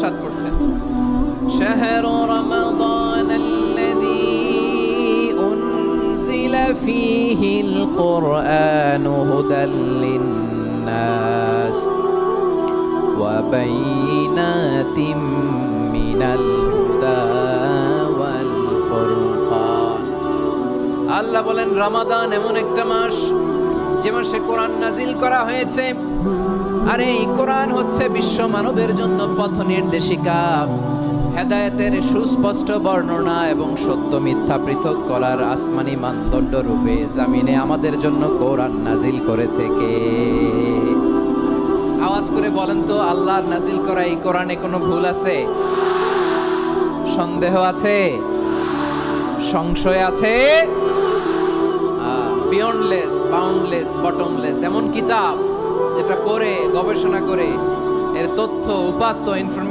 ইরশাদ করছেন, শাহরু রমাদানাল্লাযী উনজিলা ফীহিল কুরআনু হুদাল লিন্নাস ওয়া বাইয়িনাতিম মিনাল হুদা ওয়াল ফুরকান। আল্লাহ বলেন রমাদান এমন একটা মাস যে মাসে কোরআন নাজিল করা হয়েছে, আর এই কোরআন হচ্ছে বিশ্ব মানবের জন্য পথ নির্দেশিকা, হেদায়েতের সুস্পষ্ট বর্ণনা এবং সত্য মিথ্যা পৃথক করার আসমানি মানদণ্ড রূপে জামিনে আমাদের জন্য কোরআন নাজিল করেছে কে? আওয়াজ করে বলেন তো, আল্লাহর নাজিল করা এই কোরআনে কোনো ভুল আছে? সন্দেহ আছে? সংশয় আছে? বিয়ন্ডলেস, বাউন্ডলেস, বটমলেস এমন কিতাব যেটা পড়ে গবেষণা করে এর তথ্য উপাত্ত ইনফরমেশন